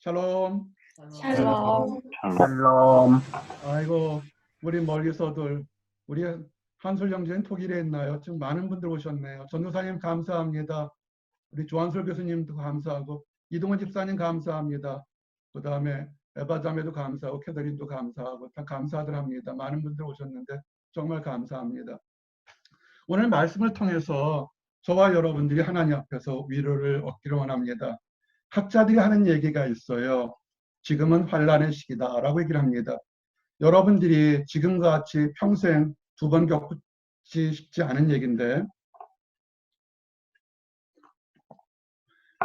샬롬. 샬롬. 샬롬. 아이고, 우리 멀리서들, 우리 한솔 형제는 독일에 있나요? 지금 많은 분들 오셨네요. 전도사님 감사합니다. 우리 조한솔 교수님도 감사하고, 이동원 집사님 감사합니다. 그 다음에 에바 자매도 감사하고, 캐더린도 감사하고, 다 감사들 합니다. 많은 분들 오셨는데 정말 감사합니다. 오늘 말씀을 통해서 저와 여러분들이 하나님 앞에서 위로를 얻기를 원합니다. 학자들이 하는 얘기가 있어요. 지금은 환란의 시기다 라고 얘기를 합니다. 여러분들이 지금과 같이 평생 두 번 겪지 쉽지 않은 얘기인데,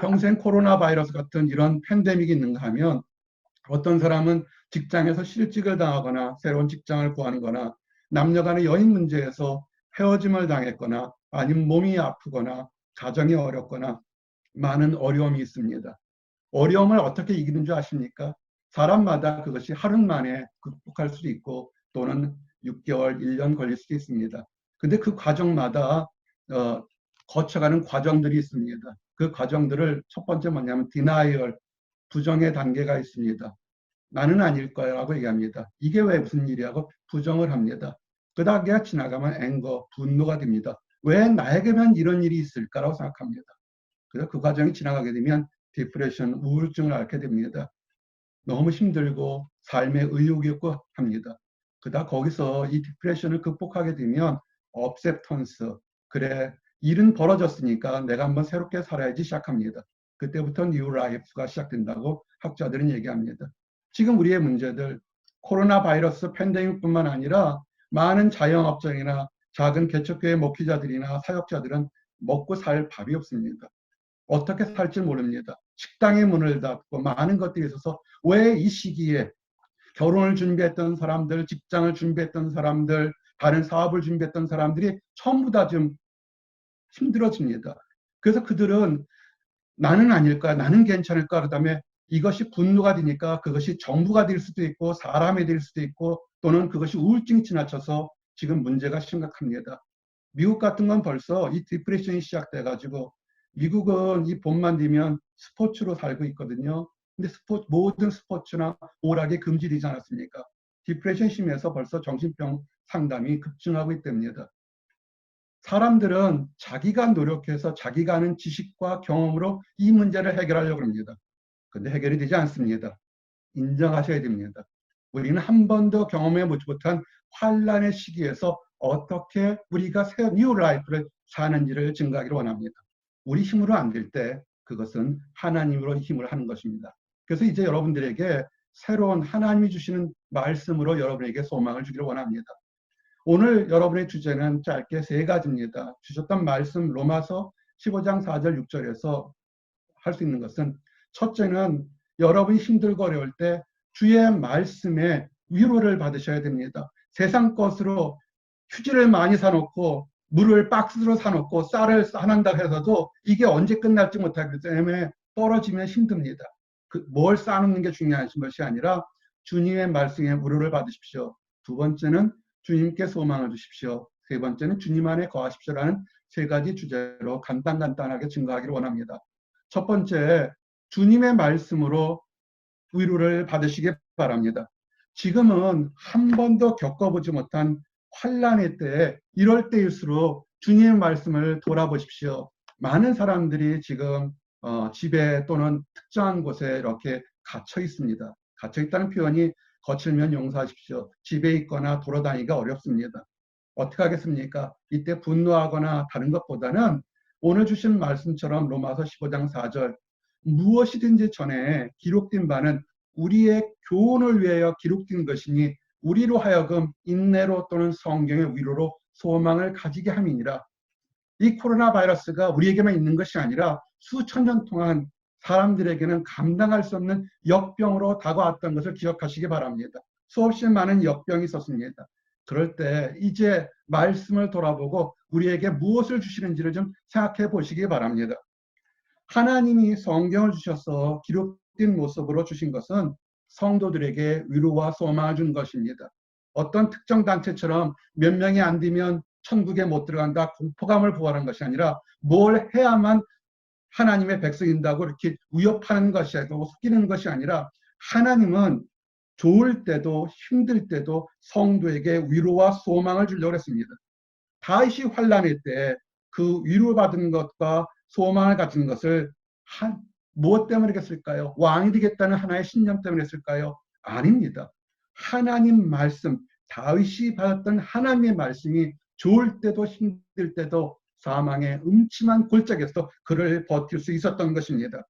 평생 코로나 바이러스 같은 이런 팬데믹이 있는가 하면 어떤 사람은 직장에서 실직을 당하거나 새로운 직장을 구하는 거나 남녀 간의 여인 문제에서 헤어짐을 당했거나 아니면 몸이 아프거나 가정이 어렵거나 많은 어려움이 있습니다. 어려움을 어떻게 이기는 줄 아십니까? 사람마다 그것이 하루 만에 극복할 수도 있고 또는 6개월, 1년 걸릴 수도 있습니다. 근데 그 과정마다 거쳐가는 과정들이 있습니다. 그 과정들을 첫 번째 뭐냐면 denial, 부정의 단계가 있습니다. 나는 아닐 거야 라고 얘기합니다. 이게 왜 무슨 일이라고 부정을 합니다. 그 단계가 지나가면 anger, 분노가 됩니다. 왜 나에게만 이런 일이 있을까라고 생각합니다. 그래서 그 과정이 지나가게 되면 디프레션, 우울증을 앓게 됩니다. 너무 힘들고 삶에 의욕이 없고 합니다. 그러다 거기서 이 디프레션을 극복하게 되면 acceptance, 그래 일은 벌어졌으니까 내가 한번 새롭게 살아야지 시작합니다. 그때부터 new life가 시작된다고 학자들은 얘기합니다. 지금 우리의 문제들, 코로나 바이러스 팬데믹뿐만 아니라 많은 자영업자이나 작은 개척교회 목회자들이나 사역자들은 먹고 살 밥이 없습니다. 어떻게 살지 모릅니다. 식당의 문을 닫고 많은 것들이 있어서 왜 이 시기에 결혼을 준비했던 사람들, 직장을 준비했던 사람들, 다른 사업을 준비했던 사람들이 전부 다 좀 힘들어집니다. 그래서 그들은 나는 아닐까, 나는 괜찮을까, 그 다음에 이것이 분노가 되니까 그것이 정부가 될 수도 있고 사람이 될 수도 있고 또는 그것이 우울증이 지나쳐서 지금 문제가 심각합니다. 미국 같은 건 벌써 이 디프레션이 시작돼가지고 미국은 이 봄만 되면 스포츠로 살고 있거든요. 근데 모든 스포츠나 오락이 금지되지 않았습니까? 디프레션 심해서 벌써 정신병 상담이 급증하고 있답니다. 사람들은 자기가 노력해서 자기가 아는 지식과 경험으로 이 문제를 해결하려고 합니다. 근데 해결이 되지 않습니다. 인정하셔야 됩니다. 우리는 한 번도 경험해 보지 못한 환란의 시기에서 어떻게 우리가 새 뉴 라이프를 사는지를 증거하기를 원합니다. 우리 힘으로 안 될 때 그것은 하나님으로 힘을 하는 것입니다. 그래서 이제 여러분들에게 새로운 하나님이 주시는 말씀으로 여러분에게 소망을 주기를 원합니다. 오늘 여러분의 주제는 짧게 세 가지입니다. 주셨던 말씀 로마서 15장 4절 6절에서 할 수 있는 것은, 첫째는 여러분이 힘들고 어려울 때 주의 말씀에 위로를 받으셔야 됩니다. 세상 것으로 휴지를 많이 사놓고 물을 박스로 사놓고 쌀을 사놓는다 해서도 이게 언제 끝날지 못하기 때문에 떨어지면 힘듭니다. 뭘 쌓는 게 중요한 것이 아니라 주님의 말씀에 위로를 받으십시오. 두 번째는 주님께 소망을 주십시오. 세 번째는 주님 안에 거하십시오라는 세 가지 주제로 간단하게 증거하기를 원합니다. 첫 번째, 주님의 말씀으로 위로를 받으시기 바랍니다. 지금은 한 번도 겪어보지 못한 환란의 때에 이럴 때일수록 주님의 말씀을 돌아보십시오. 많은 사람들이 지금 집에 또는 특정한 곳에 이렇게 갇혀 있습니다. 갇혀 있다는 표현이 거칠면 용서하십시오. 집에 있거나 돌아다니기가 어렵습니다. 어떻게 하겠습니까? 이때 분노하거나 다른 것보다는 오늘 주신 말씀처럼 로마서 15장 4절, 무엇이든지 전에 기록된 바는 우리의 교훈을 위하여 기록된 것이니 우리로 하여금 인내로 또는 성경의 위로로 소망을 가지게 함이니라. 이 코로나 바이러스가 우리에게만 있는 것이 아니라 수천 년 동안 사람들에게는 감당할 수 없는 역병으로 다가왔던 것을 기억하시기 바랍니다. 수없이 많은 역병이 있었습니다. 그럴 때 이제 말씀을 돌아보고 우리에게 무엇을 주시는지를 좀 생각해 보시기 바랍니다. 하나님이 성경을 주셔서 기록된 모습으로 주신 것은 성도들에게 위로와 소망을 준 것입니다. 어떤 특정 단체처럼 몇 명이 안 되면 천국에 못 들어간다, 공포감을 부활한 것이 아니라 뭘 해야만 하나님의 백성인다고 이렇게 위협하는 것이 아니고 속이는 것이 아니라 하나님은 좋을 때도 힘들 때도 성도에게 위로와 소망을 주려고 했습니다. 다윗이 환난의 때 그 위로받은 것과 소망을 가진 것을 무엇 때문에 했을까요? 왕이 되겠다는 하나의 신념 때문에 했을까요? 아닙니다. 하나님 말씀, 다윗이 받았던 하나님의 말씀이 좋을 때도 힘들 때도 사망의 음침한 골짜기에서 그를 버틸 수 있었던 것입니다.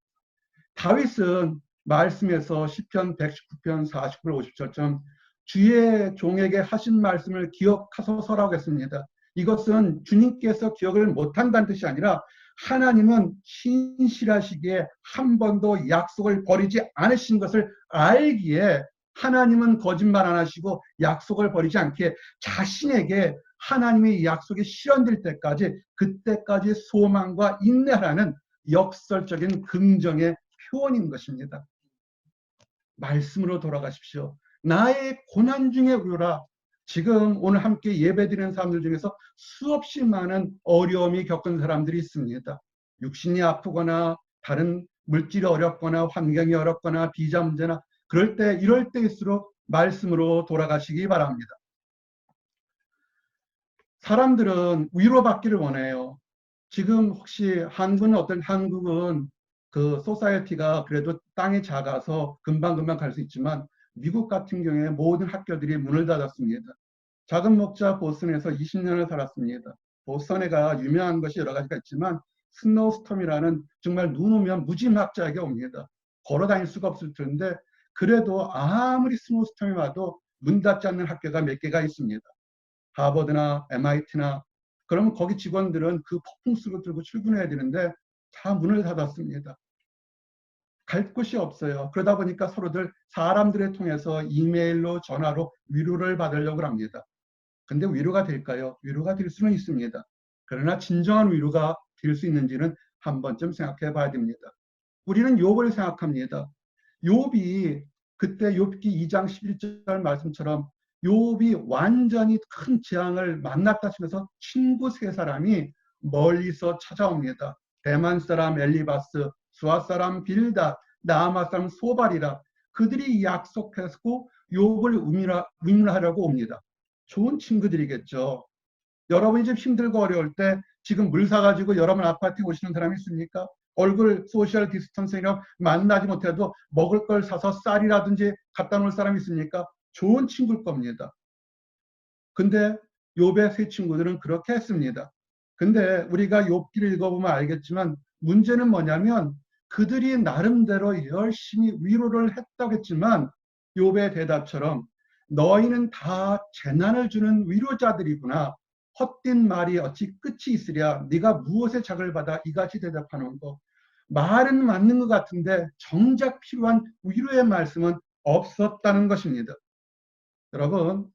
다윗은 말씀에서 시편 119편 49절 50절처럼 주의 종에게 하신 말씀을 기억하소서라고 했습니다. 이것은 주님께서 기억을 못한다는 뜻이 아니라 하나님은 신실하시기에 한 번도 약속을 버리지 않으신 것을 알기에 하나님은 거짓말 안 하시고 약속을 버리지 않기에 자신에게 하나님의 약속이 실현될 때까지 그때까지 소망과 인내하라는 역설적인 긍정의 표현인 것입니다. 말씀으로 돌아가십시오. 나의 고난 중에 위로라. 지금 오늘 함께 예배드리는 사람들 중에서 수없이 많은 어려움이 겪은 사람들이 있습니다. 육신이 아프거나 다른 물질이 어렵거나 환경이 어렵거나 비자 문제나 이럴 때일수록 말씀으로 돌아가시기 바랍니다. 사람들은 위로받기를 원해요. 지금 혹시 한국은 그 소사이어티가 그래도 땅이 작아서 금방금방 갈 수 있지만 미국 같은 경우에 모든 학교들이 문을 닫았습니다. 작은 목자 보스턴에서 20년을 살았습니다. 보스턴에가 유명한 것이 여러 가지가 있지만 스노우스톰이라는 정말 눈 오면 무지막지하게 옵니다. 걸어 다닐 수가 없을 텐데 그래도 아무리 스노우스톰이 와도 문 닫지 않는 학교가 몇 개가 있습니다. 하버드나 MIT나 그러면 거기 직원들은 그 폭풍수를 들고 출근해야 되는데 다 문을 닫았습니다. 갈 곳이 없어요. 그러다 보니까 서로들 사람들을 통해서 이메일로 전화로 위로를 받으려고 합니다. 근데 위로가 될까요? 위로가 될 수는 있습니다. 그러나 진정한 위로가 될 수 있는지는 한 번쯤 생각해 봐야 됩니다. 우리는 욥을 생각합니다. 욥이 그때 욥기 2장 11절 말씀처럼 욥이 완전히 큰 재앙을 만났다 치면서 친구 세 사람이 멀리서 찾아옵니다. 대만 사람 엘리바스, 수아 사람 빌다, 나아마 사람 소발이라 그들이 약속했고 욥을 위문하려고 옵니다. 좋은 친구들이겠죠. 여러분이 좀 힘들고 어려울 때 지금 물 사가지고 여러분 아파트에 오시는 사람이 있습니까? 얼굴 소셜 디스턴싱이랑 만나지 못해도 먹을 걸 사서 쌀이라든지 갖다 놓을 사람이 있습니까? 좋은 친구일 겁니다. 근데 욥의 세 친구들은 그렇게 했습니다. 근데 우리가 욥기를 읽어보면 알겠지만 문제는 뭐냐면 그들이 나름대로 열심히 위로를 했다고 했지만 욥의 대답처럼 너희는 다 재난을 주는 위로자들이구나. 헛된 말이 어찌 끝이 있으랴. 네가 무엇에 작을 받아 이같이 대답하는 거. 말은 맞는 것 같은데 정작 필요한 위로의 말씀은 없었다는 것입니다. 여러분,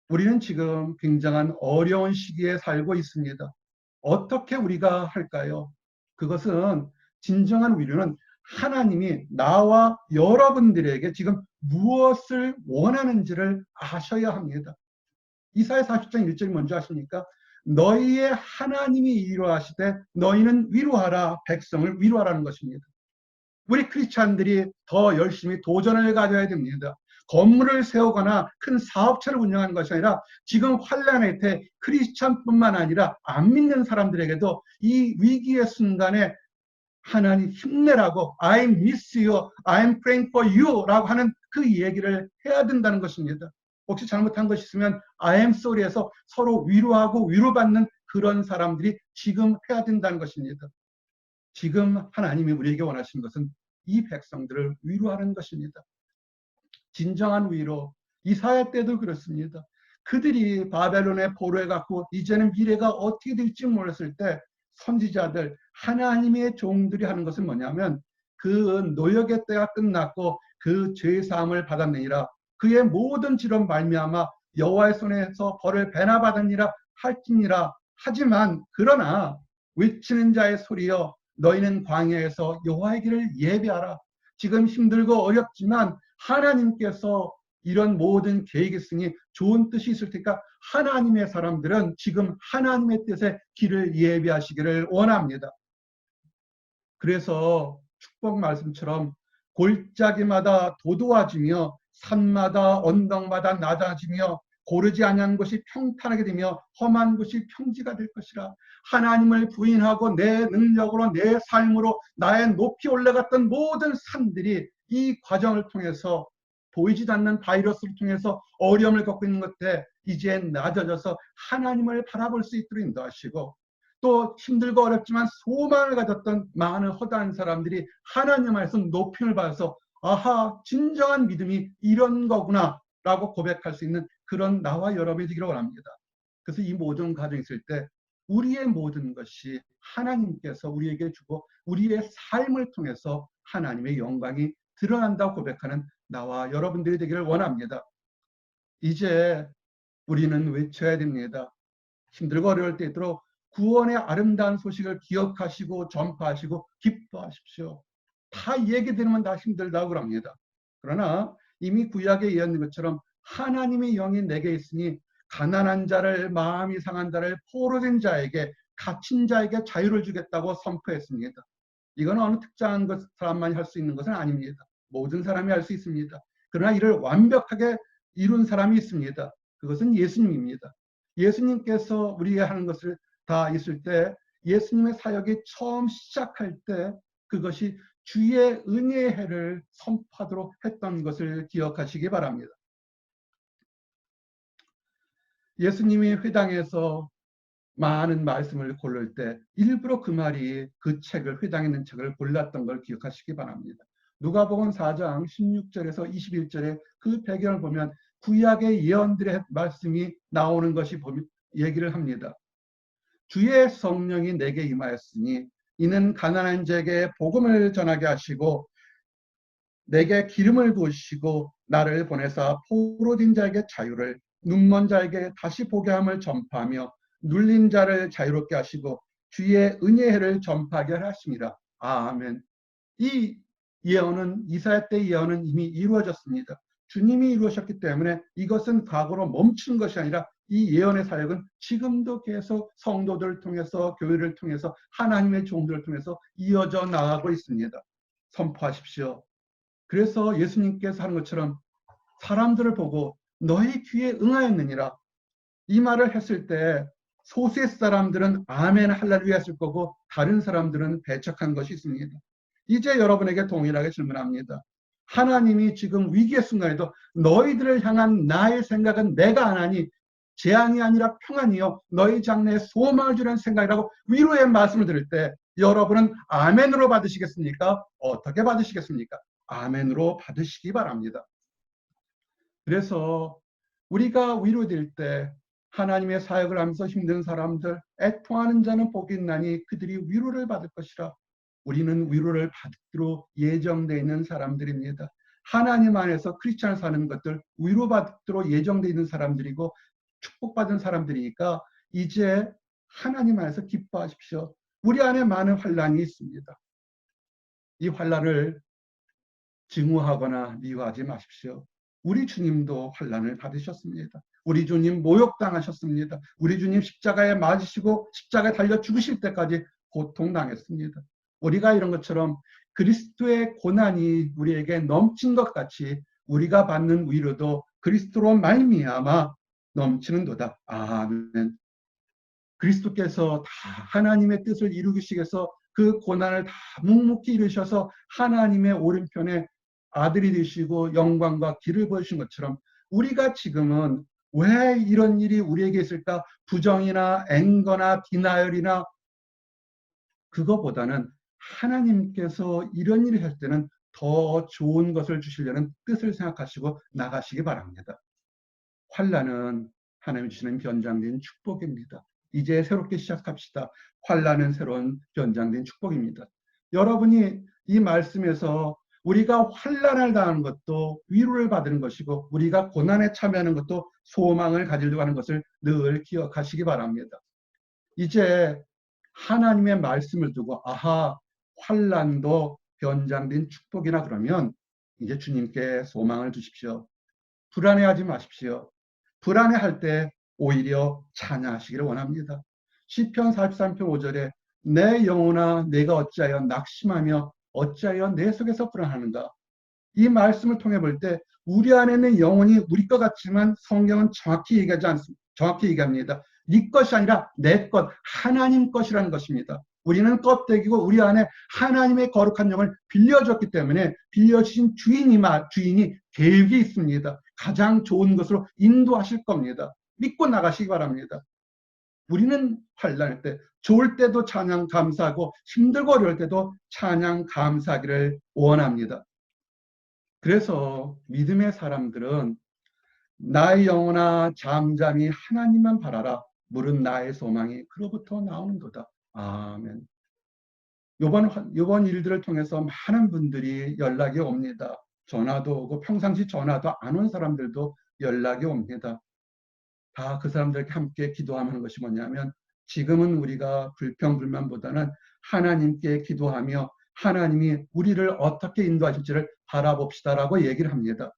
우리는 지금 굉장한 어려운 시기에 살고 있습니다. 어떻게 우리가 할까요? 그것은 진정한 위로는 하나님이 나와 여러분들에게 지금 무엇을 원하는지를 아셔야 합니다. 이사야 40장 1절이 뭔지 아십니까? 너희의 하나님이 위로하시되 너희는 위로하라, 백성을 위로하라는 것입니다. 우리 크리스찬들이 더 열심히 도전을 가져야 됩니다. 건물을 세우거나 큰 사업체를 운영하는 것이 아니라 지금 환란의 때 크리스찬뿐만 아니라 안 믿는 사람들에게도 이 위기의 순간에 하나님 힘내라고 I miss you, I'm praying for you 라고 하는 그 얘기를 해야 된다는 것입니다. 혹시 잘못한 것이 있으면 I am sorry 해서 서로 위로하고 위로받는 그런 사람들이 지금 해야 된다는 것입니다. 지금 하나님이 우리에게 원하시는 것은 이 백성들을 위로하는 것입니다. 진정한 위로. 이사야 때도 그렇습니다. 그들이 바벨론의 포로에 갖고 이제는 미래가 어떻게 될지 몰랐을 때 선지자들, 하나님의 종들이 하는 것은 뭐냐면 그 노역의 때가 끝났고 그 죄사함을 받았느니라. 그의 모든 지로 말미암아 여호와의 손에서 벌을 배나 받으니라 할지니라. 하지만 그러나 외치는 자의 소리여 너희는 광야에서 여호와의 길을 예배하라. 지금 힘들고 어렵지만 하나님께서 이런 모든 계획이 있으니 좋은 뜻이 있을 테니까 하나님의 사람들은 지금 하나님의 뜻의 길을 예배하시기를 원합니다. 그래서 축복 말씀처럼 골짜기마다 도도해지며 산마다 언덕마다 낮아지며 고르지 아니한 곳이 평탄하게 되며 험한 곳이 평지가 될 것이라. 하나님을 부인하고 내 능력으로 내 삶으로 나의 높이 올라갔던 모든 산들이 이 과정을 통해서 보이지도 않는 바이러스를 통해서 어려움을 겪고 있는 것에 이제 낮아져서 하나님을 바라볼 수 있도록 인도하시고, 또 힘들고 어렵지만 소망을 가졌던 많은 허다한 사람들이 하나님 말씀 높임을 받아서 아하, 진정한 믿음이 이런 거구나 라고 고백할 수 있는 그런 나와 여러분이 되기를 원합니다. 그래서 이 모든 과정이 있을 때 우리의 모든 것이 하나님께서 우리에게 주고 우리의 삶을 통해서 하나님의 영광이 드러난다고 고백하는 나와 여러분들이 되기를 원합니다. 이제 우리는 외쳐야 됩니다. 힘들고 어려울 때 있도록 구원의 아름다운 소식을 기억하시고 전파하시고 기뻐하십시오. 다 얘기 들으면 다 힘들다고 그럽니다. 그러나 이미 구약에 예언된 것처럼 하나님의 영이 내게 있으니 가난한 자를, 마음이 상한 자를, 포로된 자에게, 갇힌 자에게 자유를 주겠다고 선포했습니다. 이건 어느 특정한 사람만이 할 수 있는 것은 아닙니다. 모든 사람이 할 수 있습니다. 그러나 이를 완벽하게 이룬 사람이 있습니다. 그것은 예수님입니다. 예수님께서 우리가 하는 것을 다 있을 때, 예수님의 사역이 처음 시작할 때 그것이 주의 은혜의 해를 선포하도록 했던 것을 기억하시기 바랍니다. 예수님이 회당에서 많은 말씀을 고를 때 일부러 그 말이 그 책을, 회당에 있는 책을 골랐던 걸 기억하시기 바랍니다. 누가복음 4장 16절에서 21절에 그 배경을 보면 구약의 예언들의 말씀이 나오는 것이 얘기를 합니다. 주의 성령이 내게 임하였으니 이는 가난한 자에게 복음을 전하게 하시고 내게 기름을 부으시고 나를 보내사 포로된 자에게 자유를, 눈먼 자에게 다시 보게 함을 전파하며 눌린 자를 자유롭게 하시고 주의 은혜를 전파하게 하십니다. 아멘. 이 예언은, 이사야 때 예언은 이미 이루어졌습니다. 주님이 이루셨기 때문에 이것은 과거로 멈춘 것이 아니라 이 예언의 사역은 지금도 계속 성도들을 통해서, 교회를 통해서, 하나님의 종들을 통해서 이어져 나가고 있습니다. 선포하십시오. 그래서 예수님께서 하는 것처럼 사람들을 보고 너희 귀에 응하였느니라, 이 말을 했을 때 소수의 사람들은 아멘 할렐루야 했을 거고 다른 사람들은 배척한 것이 있습니다. 이제 여러분에게 동일하게 질문합니다. 하나님이 지금 위기의 순간에도 너희들을 향한 나의 생각은 내가 안 하니 재앙이 아니라 평안이요 너희 장래에 소망을 주는 생각이라고 위로의 말씀을 들을 때 여러분은 아멘으로 받으시겠습니까? 어떻게 받으시겠습니까? 아멘으로 받으시기 바랍니다. 그래서 우리가 위로될 때 하나님의 사역을 하면서 힘든 사람들, 애통하는 자는 복이 있나니 그들이 위로를 받을 것이라. 우리는 위로를 받기로 예정되어 있는 사람들입니다. 하나님 안에서 크리스찬을 사는 것들 위로받도록 예정되어 있는 사람들이고 축복받은 사람들이니까 이제 하나님 안에서 기뻐하십시오. 우리 안에 많은 환난이 있습니다. 이 환난을 증오하거나 미워하지 마십시오. 우리 주님도 환난을 받으셨습니다. 우리 주님 모욕당하셨습니다. 우리 주님 십자가에 맞으시고 십자가에 달려 죽으실 때까지 고통당했습니다. 우리가 이런 것처럼 그리스도의 고난이 우리에게 넘친 것 같이 우리가 받는 위로도 그리스도로 말미암아 넘치는도다. 아멘. 그리스도께서 다 하나님의 뜻을 이루시기 위해서 그 고난을 다 묵묵히 이루셔서 하나님의 오른편에 아들이 되시고 영광과 길을 보여주신 것처럼 우리가 지금은 왜 이런 일이 우리에게 있을까? 부정이나 앵거나 디나열이나 그거보다는 하나님께서 이런 일을 할 때는 더 좋은 것을 주시려는 뜻을 생각하시고 나가시기 바랍니다. 환난은 하나님 주시는 변장된 축복입니다. 이제 새롭게 시작합시다. 환난은 새로운 변장된 축복입니다. 여러분이 이 말씀에서 우리가 환난을 당하는 것도 위로를 받는 것이고 우리가 고난에 참여하는 것도 소망을 가지려고 하는 것을 늘 기억하시기 바랍니다. 이제 하나님의 말씀을 두고 아하, 환난도 변장된 축복이나 그러면 이제 주님께 소망을 주십시오. 불안해하지 마십시오. 불안해할 때 오히려 찬양하시기를 원합니다. 시편 43편 5절에 내 영혼아 내가 어찌하여 낙심하며 어찌하여 내 속에서 불안하는가. 이 말씀을 통해 볼 때 우리 안에 있는 영혼이 우리 것 같지만 성경은 정확히 얘기하지 않습니다. 정확히 얘기합니다. 네 것이 아니라 내 것, 하나님 것이라는 것입니다. 우리는 껍데기고 우리 안에 하나님의 거룩한 영을 빌려줬기 때문에 빌려주신 주인이 계획이 있습니다. 가장 좋은 것으로 인도하실 겁니다. 믿고 나가시기 바랍니다. 우리는 환난할 때, 좋을 때도 찬양 감사하고 힘들고 어려울 때도 찬양 감사하기를 원합니다. 그래서 믿음의 사람들은 나의 영혼아 잠잠히 하나님만 바라라. 물은 나의 소망이 그로부터 나오는도다. 아멘. 요번 일들을 통해서 많은 분들이 연락이 옵니다. 전화도 오고 평상시 전화도 안 온 사람들도 연락이 옵니다. 다 그 사람들에게 함께 기도하는 것이 뭐냐면 지금은 우리가 불평불만보다는 하나님께 기도하며 하나님이 우리를 어떻게 인도하실지를 바라봅시다라고 얘기를 합니다.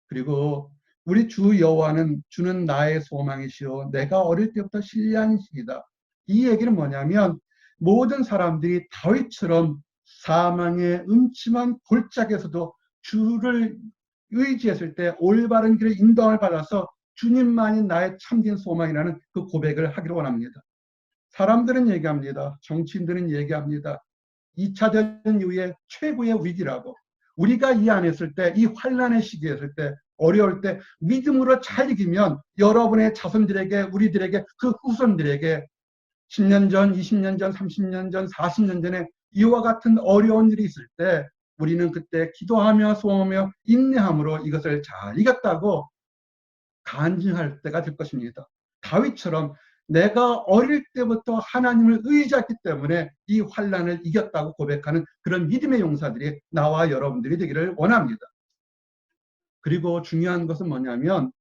그리고 우리 주 여호와는 주는 나의 소망이시오 내가 어릴 때부터 신뢰한이시다. 이 얘기는 뭐냐면 모든 사람들이 다윗처럼 사망의 음침한 골짜기에서도 주를 의지했을 때 올바른 길을 인도함을 받아서 주님만이 나의 참된 소망이라는 그 고백을 하기를 원합니다. 사람들은 얘기합니다. 정치인들은 얘기합니다. 2차 대전 이후에 최고의 위기라고. 우리가 이 안에 있을 때, 이 환난의 시기에 있을 때, 어려울 때 믿음으로 잘 이기면 여러분의 자손들에게, 우리들에게, 그 후손들에게 10년 전, 20년 전, 30년 전, 40년 전에 이와 같은 어려운 일이 있을 때 우리는 그때 기도하며 소원하며 인내함으로 이것을 잘 이겼다고 간증할 때가 될 것입니다. 다윗처럼 내가 어릴 때부터 하나님을 의지했기 때문에 이 환난을 이겼다고 고백하는 그런 믿음의 용사들이 나와 여러분들이 되기를 원합니다. 그리고 중요한 것은 뭐냐면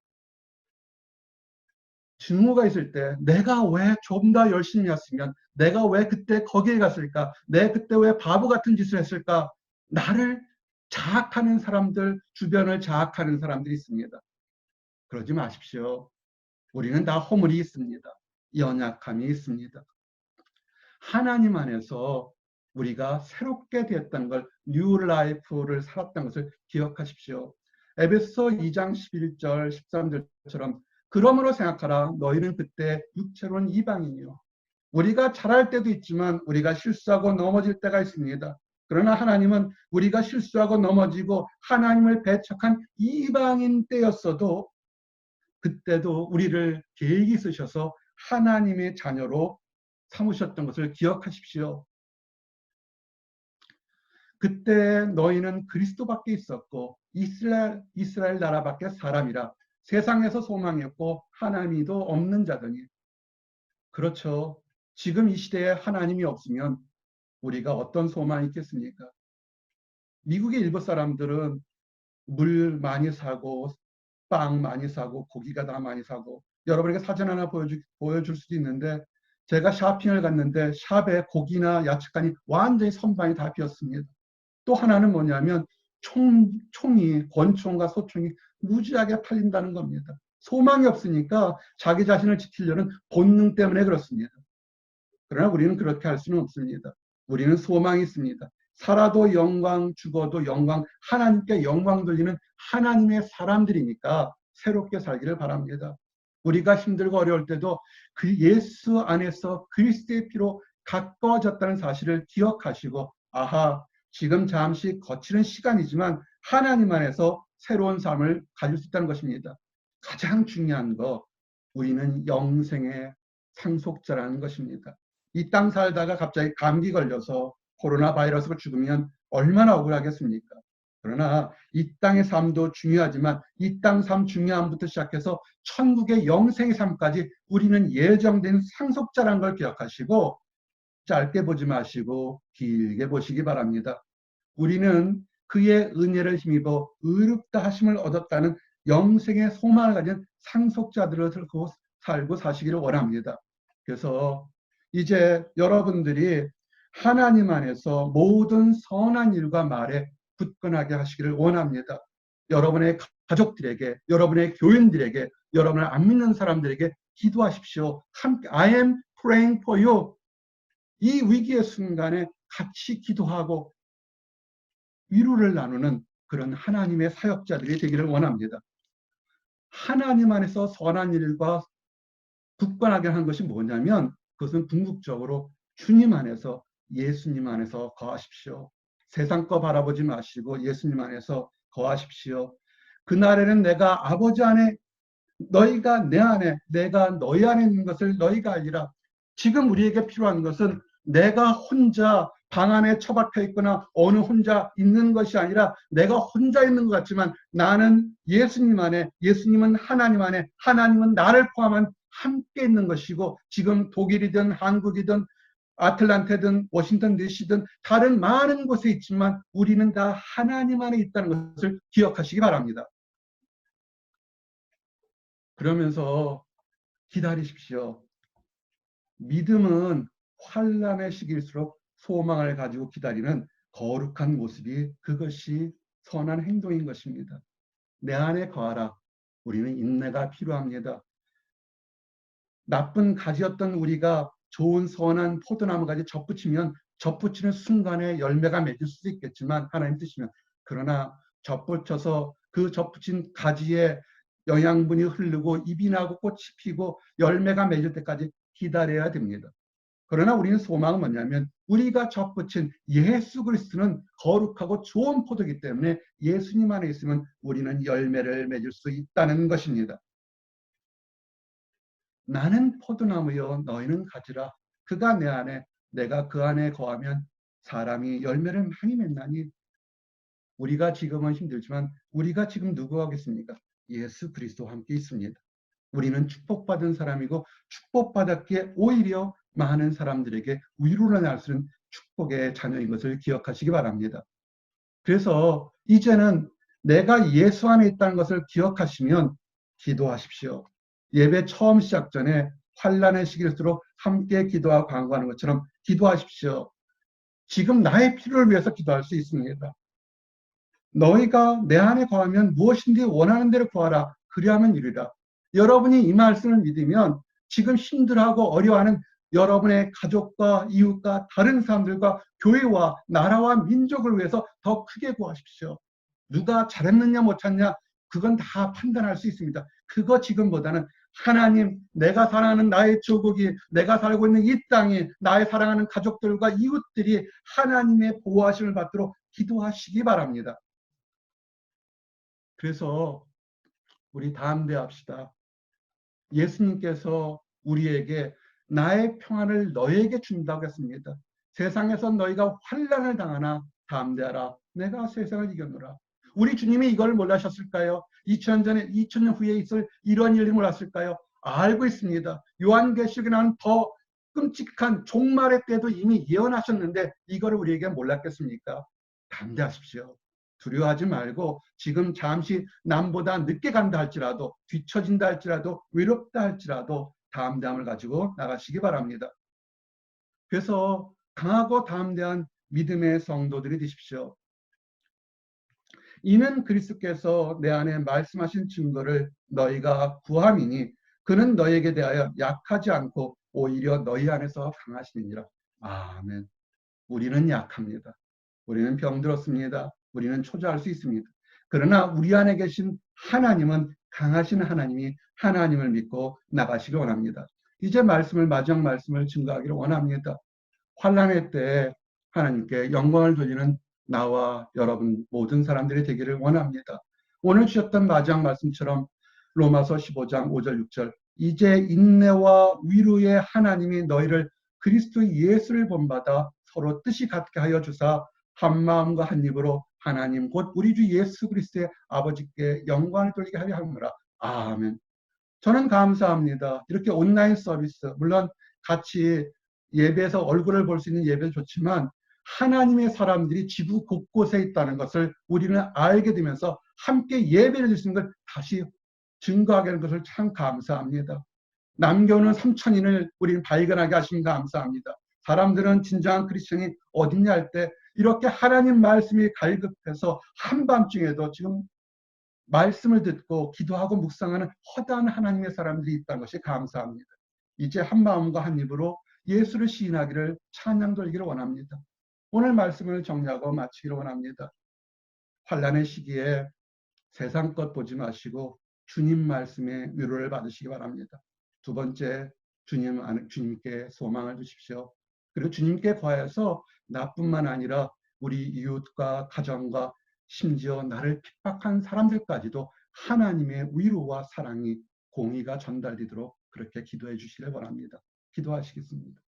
증오가 있을 때 내가 왜 좀 더 열심히 했으면 내가 왜 그때 거기에 갔을까 내가 그때 왜 바보 같은 짓을 했을까 나를 자학하는 사람들 주변을 자학하는 사람들이 있습니다. 그러지 마십시오. 우리는 다 허물이 있습니다. 연약함이 있습니다. 하나님 안에서 우리가 새롭게 되었다는 걸 뉴 라이프를 살았다는 것을 기억하십시오. 에베소 2장 11절 13절처럼 그러므로 생각하라 너희는 그때 육체로는 이방인이요. 우리가 잘할 때도 있지만 우리가 실수하고 넘어질 때가 있습니다. 그러나 하나님은 우리가 실수하고 넘어지고 하나님을 배척한 이방인 때였어도 그때도 우리를 계획이 있으셔서 하나님의 자녀로 삼으셨던 것을 기억하십시오. 그때 너희는 그리스도밖에 있었고 이스라엘 나라밖에 사람이라 세상에서 소망이었고 하나님이도 없는 자더니. 그렇죠. 지금 이 시대에 하나님이 없으면 우리가 어떤 소망이 있겠습니까? 미국의 일부 사람들은 물 많이 사고 빵 많이 사고 고기가 다 많이 사고 여러분에게 사진 하나 보여줄 수도 있는데 제가 샤핑을 갔는데 샵에 고기나 야채칸이 완전히 선반이 다 비었습니다. 또 하나는 뭐냐면 총이 권총과 소총이 무지하게 팔린다는 겁니다. 소망이 없으니까 자기 자신을 지키려는 본능 때문에 그렇습니다. 그러나 우리는 그렇게 할 수는 없습니다. 우리는 소망이 있습니다. 살아도 영광, 죽어도 영광, 하나님께 영광 돌리는 하나님의 사람들이니까 새롭게 살기를 바랍니다. 우리가 힘들고 어려울 때도 그 예수 안에서 그리스도의 피로 가까워졌다는 사실을 기억하시고 아하, 지금 잠시 거치는 시간이지만 하나님 안에서 새로운 삶을 가질 수 있다는 것입니다. 가장 중요한 거 우리는 영생의 상속자라는 것입니다. 이 땅 살다가 갑자기 감기 걸려서 코로나 바이러스가 죽으면 얼마나 억울하겠습니까? 그러나 이 땅의 삶도 중요하지만 이 땅 삶 중요함부터 시작해서 천국의 영생의 삶까지 우리는 예정된 상속자라는 걸 기억하시고 짧게 보지 마시고 길게 보시기 바랍니다. 우리는 그의 은혜를 힘입어 의롭다 하심을 얻었다는 영생의 소망을 가진 상속자들을 들고 살고 사시기를 원합니다. 그래서 이제 여러분들이 하나님 안에서 모든 선한 일과 말에 굳건하게 하시기를 원합니다. 여러분의 가족들에게, 여러분의 교인들에게, 여러분을 안 믿는 사람들에게 기도하십시오. 함께 I am praying for you. 이 위기의 순간에 같이 기도하고 위로를 나누는 그런 하나님의 사역자들이 되기를 원합니다. 하나님 안에서 선한 일과 굳건하게 하는 것이 뭐냐면 그것은 궁극적으로 주님 안에서 예수님 안에서 거하십시오. 세상 거 바라보지 마시고 예수님 안에서 거하십시오. 그날에는 내가 아버지 안에 너희가 내 안에 내가 너희 안에 있는 것을 너희가 알리라. 지금 우리에게 필요한 것은 내가 혼자 방 안에 처박혀 있거나 어느 혼자 있는 것이 아니라 내가 혼자 있는 것 같지만 나는 예수님 안에, 예수님은 하나님 안에, 하나님은 나를 포함한 함께 있는 것이고, 지금 독일이든 한국이든 아틀란타든 워싱턴 DC든 다른 많은 곳에 있지만 우리는 다 하나님 안에 있다는 것을 기억하시기 바랍니다. 그러면서 기다리십시오. 믿음은 환난의 시기일수록 소망을 가지고 기다리는 거룩한 모습이, 그것이 선한 행동인 것입니다. 내 안에 거하라. 우리는 인내가 필요합니다. 나쁜 가지였던 우리가 좋은 선한 포도나무 가지 접붙이면 접붙이는 순간에 열매가 맺을 수도 있겠지만 하나님 뜻이면, 그러나 접붙여서 그 접붙인 가지에 영양분이 흐르고 잎이 나고 꽃이 피고 열매가 맺을 때까지 기다려야 됩니다. 그러나 우리는 소망은 뭐냐면 우리가 접붙인 예수 그리스도는 거룩하고 좋은 포도이기 때문에 예수님 안에 있으면 우리는 열매를 맺을 수 있다는 것입니다. 나는 포도나무여 너희는 가지라. 그가 내 안에 내가 그 안에 거하면 사람이 열매를 많이 맺나니. 우리가 지금은 힘들지만 우리가 지금 누구와 있습니까? 예수 그리스도와 함께 있습니다. 우리는 축복받은 사람이고 축복받았기에 오히려 많은 사람들에게 위로를 날 수 있는 축복의 자녀인 것을 기억하시기 바랍니다. 그래서 이제는 내가 예수 안에 있다는 것을 기억하시면 기도하십시오. 예배 처음 시작 전에 환난의 시기일수록 함께 기도하고 간구하는 것처럼 기도하십시오. 지금 나의 필요를 위해서 기도할 수 있습니다. 너희가 내 안에 거하면 무엇인지 원하는 대로 구하라. 그리하면 이루리라. 여러분이 이 말씀을 믿으면 지금 힘들어하고 어려워하는 여러분의 가족과 이웃과 다른 사람들과 교회와 나라와 민족을 위해서 더 크게 구하십시오. 누가 잘했느냐 못했냐 그건 다 판단할 수 있습니다. 그거 지금보다는 하나님, 내가 사랑하는 나의 조국이, 내가 살고 있는 이 땅이, 나의 사랑하는 가족들과 이웃들이 하나님의 보호하심을 받도록 기도하시기 바랍니다. 그래서 우리 담대합시다. 예수님께서 우리에게 나의 평안을 너에게 준다고 했습니다. 세상에서 너희가 환난을 당하나 담대하라. 내가 세상을 이겨노라. 우리 주님이 이걸 몰라셨을까요? 2000년 후에 있을 이런 일이 몰랐을까요? 알고 있습니다. 요한계시록에 나온 더 끔찍한 종말의 때도 이미 예언하셨는데 이걸 우리에게 몰랐겠습니까? 담대하십시오. 두려워하지 말고 지금 잠시 남보다 늦게 간다 할지라도, 뒤처진다 할지라도, 외롭다 할지라도 담대함을 가지고 나가시기 바랍니다. 그래서 강하고 담대한 믿음의 성도들이 되십시오. 이는 그리스도께서 내 안에 말씀하신 증거를 너희가 구함이니 그는 너희에게 대하여 약하지 않고 오히려 너희 안에서 강하시니라. 아멘. 우리는 약합니다. 우리는 병들었습니다. 우리는 초조할 수 있습니다. 그러나 우리 안에 계신 하나님은 강하신 하나님이, 하나님을 믿고 나가시길 원합니다. 이제 마지막 말씀을 증거하기를 원합니다. 환난의 때에 하나님께 영광을 돌리는 나와 여러분 모든 사람들이 되기를 원합니다. 오늘 주셨던 마지막 말씀처럼 로마서 15장 5절 6절 이제 인내와 위로의 하나님이 너희를 그리스도 예수를 본받아 서로 뜻이 같게 하여 주사 한 마음과 한 입으로 하나님 곧 우리 주 예수 그리스도의 아버지께 영광을 돌리게 하려 하노라. 아멘. 저는 감사합니다. 이렇게 온라인 서비스, 물론 같이 예배에서 얼굴을 볼 수 있는 예배도 좋지만 하나님의 사람들이 지구 곳곳에 있다는 것을 우리는 알게 되면서 함께 예배를 드리는 걸 다시 증거하게 하는 것을 참 감사합니다. 남겨오는 3,000인을 우리는 발견하게 하신 감사합니다. 사람들은 진정한 크리스천이 어딨냐 할 때 이렇게 하나님 말씀이 갈급해서 한밤중에도 지금 말씀을 듣고 기도하고 묵상하는 허다한 하나님의 사람들이 있다는 것이 감사합니다. 이제 한 마음과 한 입으로 예수를 시인하기를 찬양 돌리기를 원합니다. 오늘 말씀을 정리하고 마치기를 원합니다. 환난의 시기에 세상 것 보지 마시고 주님 말씀의 위로를 받으시기 바랍니다. 두 번째, 주님께 소망을 두십시오. 그리고 주님께 구하여서 나뿐만 아니라 우리 이웃과 가정과 심지어 나를 핍박한 사람들까지도 하나님의 위로와 사랑이, 공의가 전달되도록 그렇게 기도해 주시길 바랍니다. 기도하시겠습니다.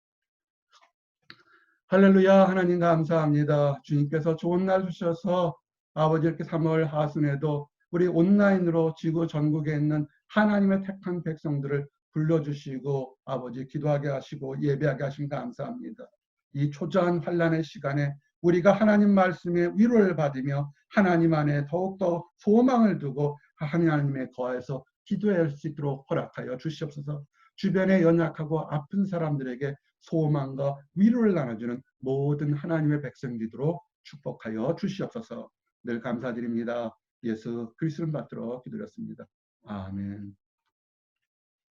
할렐루야. 하나님 감사합니다. 주님께서 좋은 날 주셔서 아버지 이렇게 3월 하순에도 우리 온라인으로 지구 전국에 있는 하나님의 택한 백성들을 불러주시고 아버지 기도하게 하시고 예배하게 하신 감사합니다. 이 초저한 환난의 시간에 우리가 하나님 말씀의 위로를 받으며 하나님 안에 더욱더 소망을 두고 하나님의 거하에서 기도할 수 있도록 허락하여 주시옵소서. 주변에 연약하고 아픈 사람들에게 소망과 위로를 나눠주는 모든 하나님의 백성 되도록 축복하여 주시옵소서. 늘 감사드립니다. 예수 그리스도를 받들어 기도했습니다. 아멘.